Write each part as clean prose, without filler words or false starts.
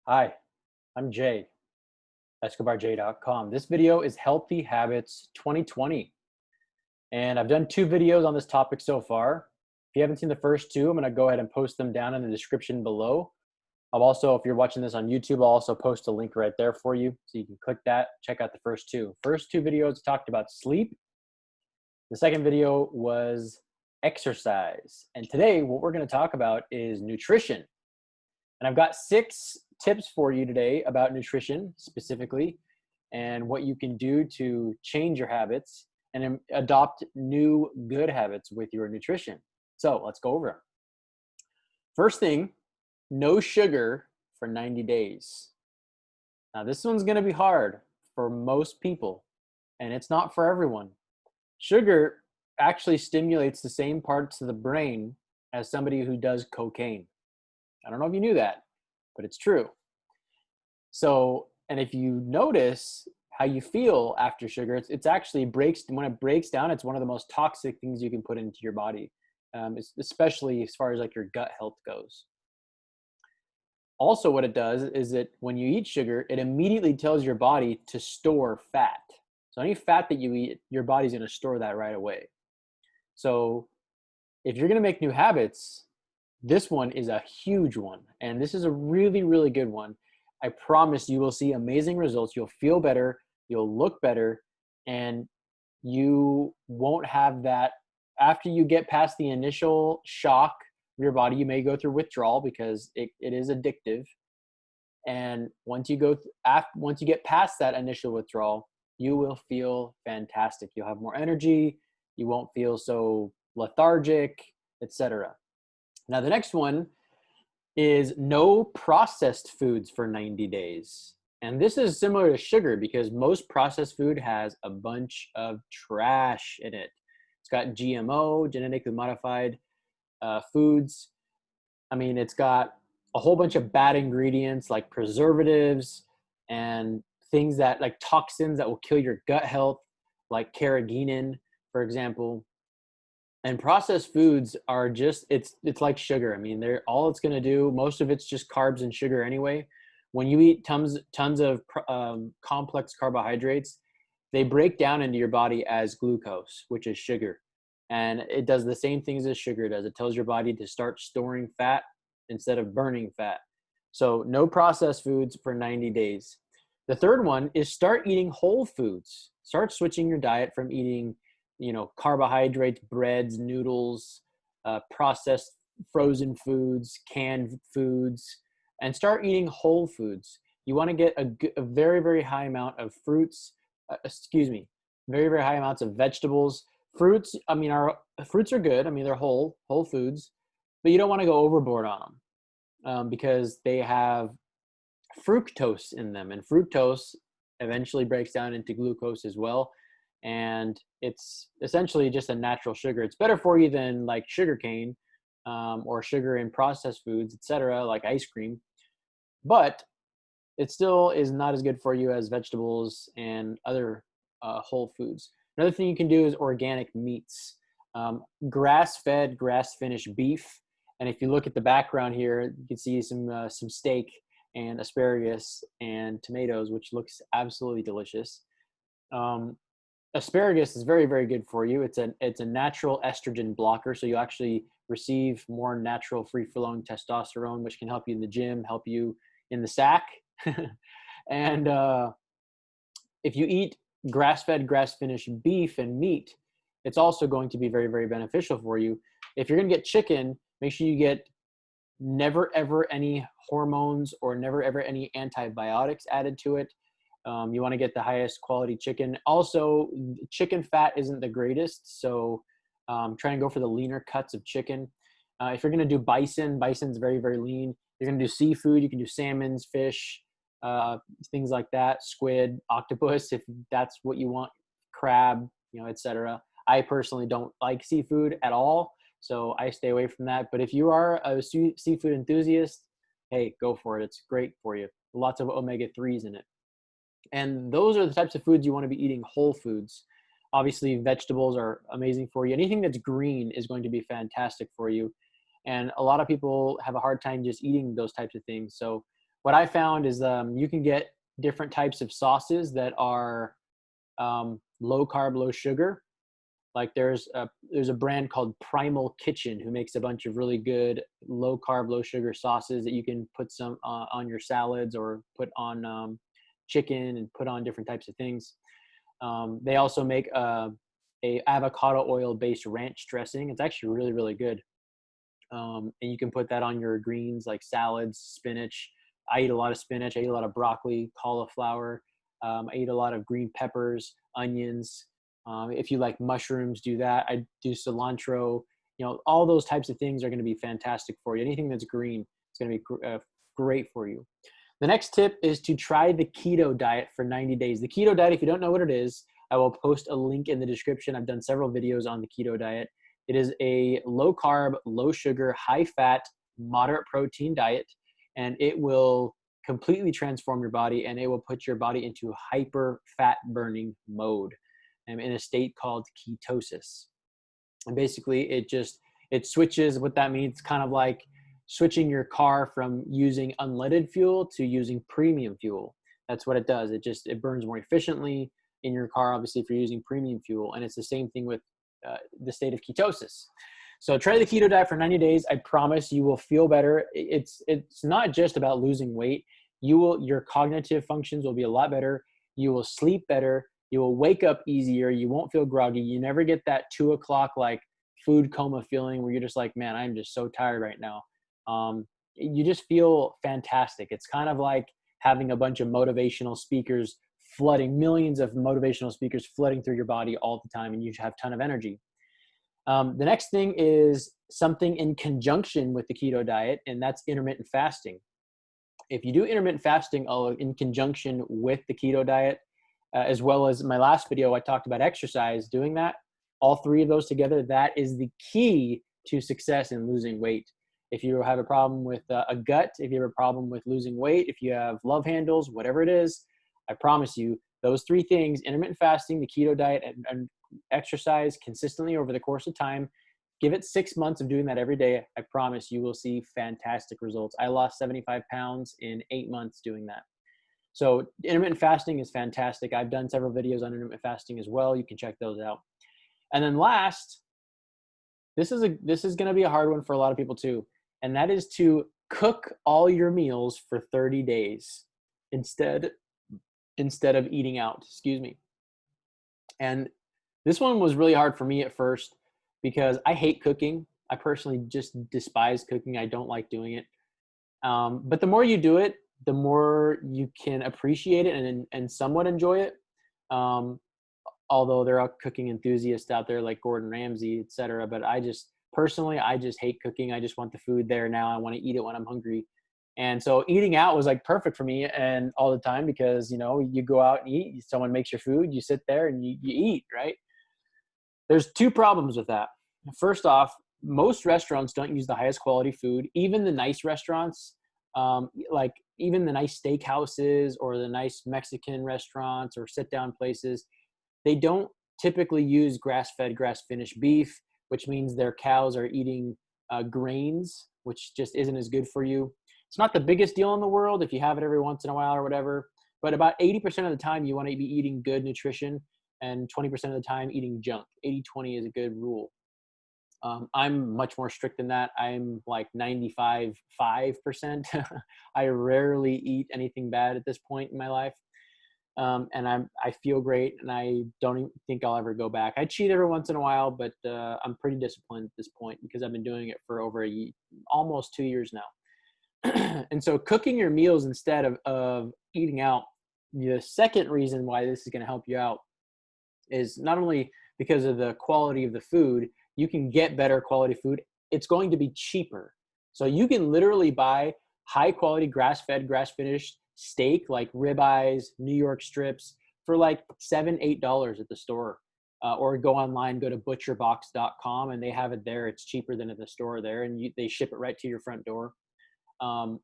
Hi, I'm Jay, escobarj.com. This video is Healthy Habits 2020, and I've done two videos on this topic so far. If you haven't seen the first two, I'm going to go ahead and post them down in the description below. I'll also, if you're watching this on YouTube, I'll also post a link right there for you, so you can click that, check out the first two. First two videos talked about sleep. The second video was exercise. And today, what we're going to talk about is nutrition. And I've got 6 tips for you today about nutrition specifically and what you can do to change your habits and adopt new good habits with your nutrition. So let's go over them. First thing, no sugar for 90 days. Now, this one's going to be hard for most people, and it's not for everyone. Sugar actually stimulates the same parts of the brain as somebody who does cocaine. I don't know if you knew that, but it's true. So, and if you notice how you feel after sugar, it's actually when it breaks down, it's one of the most toxic things you can put into your body, especially as far as like your gut health goes. Also, what it does is that when you eat sugar, it immediately tells your body to store fat. So any fat that you eat, your body's going to store that right away. So if you're going to make new habits, this one is a huge one, and this is a really, really good one. I promise you will see amazing results. You'll feel better, you'll look better, and you won't have that. After you get past the initial shock of your body, you may go through withdrawal because it is addictive. And once you get past that initial withdrawal, you will feel fantastic. You'll have more energy, you won't feel so lethargic, etc. Now, the next one is no processed foods for 90 days. And this is similar to sugar because most processed food has a bunch of trash in it. It's got GMO, genetically modified foods. I mean, it's got a whole bunch of bad ingredients like preservatives and things that like toxins that will kill your gut health, like carrageenan, for example. And processed foods are just it's like sugar. I mean, they're all it's going to do. Most of it's just carbs and sugar anyway. When you eat tons of complex carbohydrates, they break down into your body as glucose, which is sugar, and it does the same things as sugar does. It tells your body to start storing fat instead of burning fat. So no processed foods for 90 days. The third one is start eating whole foods. Start switching your diet from eating carbohydrates, breads, noodles, processed frozen foods, canned foods, and start eating whole foods. You want to get a very, very high amount of fruits, very, very high amounts of vegetables. Fruits, fruits are good. I mean, they're whole foods, but you don't want to go overboard on them because they have fructose in them, and fructose eventually breaks down into glucose as well. And it's essentially just a natural sugar. It's better for you than like sugar cane or sugar in processed foods, etc., like ice cream. But it still is not as good for you as vegetables and other whole foods. Another thing you can do is organic meats, grass-fed, grass-finished beef. And if you look at the background here, you can see some steak and asparagus and tomatoes, which looks absolutely delicious. Asparagus is very, very good for you. It's a natural estrogen blocker, so you actually receive more natural free-flowing testosterone, which can help you in the gym, help you in the sack. And if you eat grass-fed, grass-finished beef and meat, it's also going to be very, very beneficial for you. If you're going to get chicken, make sure you get never, ever any hormones or never, ever any antibiotics added to it. You want to get the highest quality chicken. Also, chicken fat isn't the greatest, so try and go for the leaner cuts of chicken. If you're going to do bison's very, very lean. You're going to do seafood, you can do salmons, fish, things like that, squid, octopus, if that's what you want, crab, etc. I personally don't like seafood at all, so I stay away from that. But if you are a seafood enthusiast, hey, go for it. It's great for you. Lots of omega-3s in it. And those are the types of foods you want to be eating, whole foods. Obviously, vegetables are amazing for you. Anything that's green is going to be fantastic for you. And a lot of people have a hard time just eating those types of things. So what I found is you can get different types of sauces that are low carb, low sugar. Like there's a brand called Primal Kitchen who makes a bunch of really good low carb, low sugar sauces that you can put some on your salads or put on chicken and put on different types of things. They also make a avocado oil based ranch dressing. It's actually really, really good. And you can put that on your greens like salads, spinach. I eat a lot of spinach. I eat a lot of broccoli, cauliflower. I eat a lot of green peppers, onions. If you like mushrooms, do that. I do cilantro. You know, all those types of things are going to be fantastic for you. Anything that's green is going to be great for you. The next tip is to try the keto diet for 90 days. The keto diet, if you don't know what it is, I will post a link in the description. I've done several videos on the keto diet. It is a low carb, low sugar, high fat, moderate protein diet, and it will completely transform your body, and it will put your body into hyper fat burning mode in a state called ketosis. And basically it switches. What that means, kind of like switching your car from using unleaded fuel to using premium fuel. That's what it does. It burns more efficiently in your car, obviously, if you're using premium fuel. And it's the same thing with the state of ketosis. So try the keto diet for 90 days. I promise you will feel better. It's not just about losing weight. Your cognitive functions will be a lot better. You will sleep better. You will wake up easier. You won't feel groggy. You never get that 2 o'clock like food coma feeling where you're just like, man, I'm just so tired right now. You just feel fantastic. It's kind of like having a bunch of motivational speakers millions of motivational speakers flooding through your body all the time, and you have a ton of energy. The next thing is something in conjunction with the keto diet, and that's intermittent fasting. If you do intermittent fasting in conjunction with the keto diet, as well as my last video, I talked about exercise, doing that, all three of those together, that is the key to success in losing weight. If you have a problem with a gut, if you have a problem with losing weight, if you have love handles, whatever it is, I promise you, those three things, intermittent fasting, the keto diet, and exercise consistently over the course of time, give it 6 months of doing that every day. I promise you will see fantastic results. I lost 75 pounds in 8 months doing that. So intermittent fasting is fantastic. I've done several videos on intermittent fasting as well. You can check those out. And then last, this is going to be a hard one for a lot of people too. And that is to cook all your meals for 30 days instead of eating out, And this one was really hard for me at first because I hate cooking. I personally just despise cooking. I don't like doing it. But the more you do it, the more you can appreciate it and somewhat enjoy it. Although there are cooking enthusiasts out there like Gordon Ramsay, etc. But I just hate cooking. I just want the food there now. I want to eat it when I'm hungry. And so eating out was like perfect for me and all the time because, you go out and eat, someone makes your food, you sit there and you eat, right? There's two problems with that. First off, most restaurants don't use the highest quality food. Even the nice restaurants, like even the nice steakhouses or the nice Mexican restaurants or sit down places, they don't typically use grass-fed, grass-finished beef, which means their cows are eating grains, which just isn't as good for you. It's not the biggest deal in the world if you have it every once in a while or whatever, but about 80% of the time you want to be eating good nutrition and 20% of the time eating junk. 80-20 is a good rule. I'm much more strict than that. I'm like 95.5%. I rarely eat anything bad at this point in my life. And I feel great, and I don't even think I'll ever go back. I cheat every once in a while, but I'm pretty disciplined at this point because I've been doing it for over almost 2 years now. And so cooking your meals instead of eating out, the second reason why this is going to help you out is not only because of the quality of the food, you can get better quality food. It's going to be cheaper. So you can literally buy high quality grass-fed, grass-finished steak like ribeyes, New York strips for like $7-8 at the store. Or go online, go to butcherbox.com, and they have it there. It's cheaper than at the store there, and they ship it right to your front door. And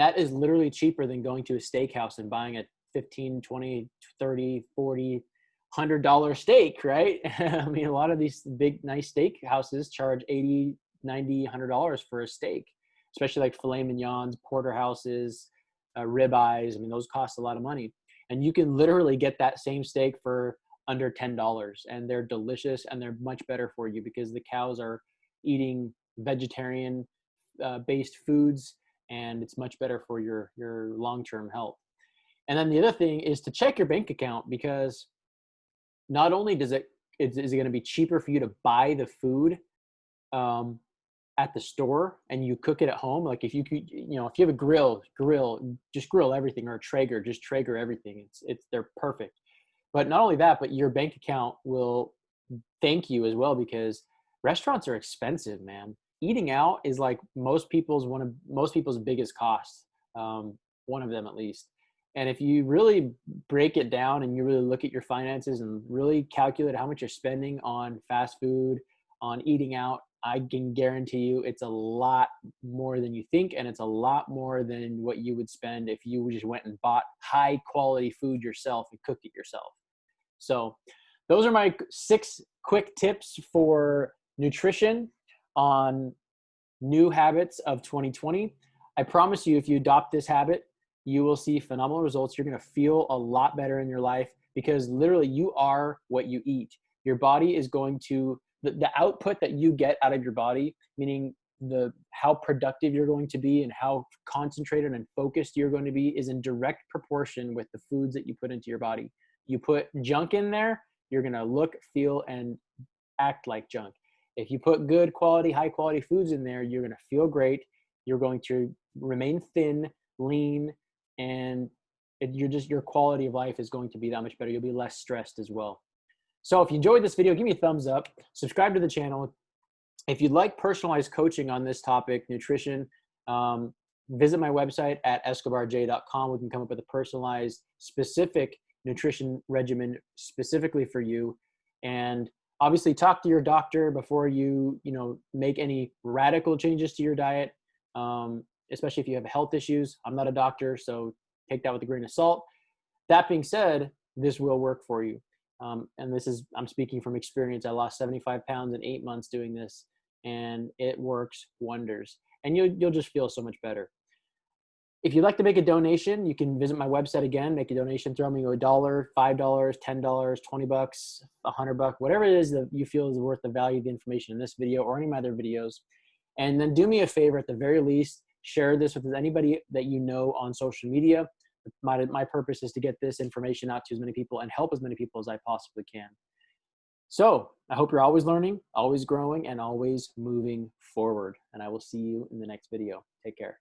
that is literally cheaper than going to a steakhouse and buying a $15, $20, $30, $40, $100 steak, right? I mean, a lot of these big, nice steak houses charge $80, $90, $100 for a steak, especially like filet mignons, porterhouses, ribeyes. I mean, those cost a lot of money. And you can literally get that same steak for under $10, and they're delicious and they're much better for you because the cows are eating vegetarian based foods, and it's much better for your long-term health. And then the other thing is to check your bank account, because not only is it going to be cheaper for you to buy the food at the store and you cook it at home. Like if you could, if you have a grill, just grill everything, or a Traeger, just Traeger everything. They're perfect. But not only that, but your bank account will thank you as well, because restaurants are expensive, man. Eating out is like most people's biggest costs, one of them at least. And if you really break it down and you really look at your finances and really calculate how much you're spending on fast food, on eating out, I can guarantee you it's a lot more than you think, and it's a lot more than what you would spend if you just went and bought high quality food yourself and cooked it yourself. So those are my 6 quick tips for nutrition on new habits of 2020. I promise you, if you adopt this habit, you will see phenomenal results. You're going to feel a lot better in your life, because literally you are what you eat. Your body is going to, the output that you get out of your body, meaning how productive you're going to be and how concentrated and focused you're going to be, is in direct proportion with the foods that you put into your body. You put junk in there, you're going to look, feel, and act like junk. If you put good quality, high quality foods in there, you're going to feel great. You're going to remain thin, lean, and your quality of life is going to be that much better. You'll be less stressed as well. So if you enjoyed this video, give me a thumbs up, subscribe to the channel. If you'd like personalized coaching on this topic, nutrition, visit my website at escobarj.com. We can come up with a personalized, specific nutrition regimen specifically for you. And obviously talk to your doctor before you make any radical changes to your diet, especially if you have health issues. I'm not a doctor, so take that with a grain of salt. That being said, this will work for you. And I'm speaking from experience. I lost 75 pounds in 8 months doing this, and it works wonders. And you'll just feel so much better. If you'd like to make a donation, you can visit my website again, make a donation, throw me $1, $5, $10, $20, $100, whatever it is that you feel is worth the value of the information in this video or any of my other videos. And then do me a favor, at the very least, share this with anybody that you know on social media. My purpose is to get this information out to as many people and help as many people as I possibly can. So I hope you're always learning, always growing, and always moving forward. And I will see you in the next video. Take care.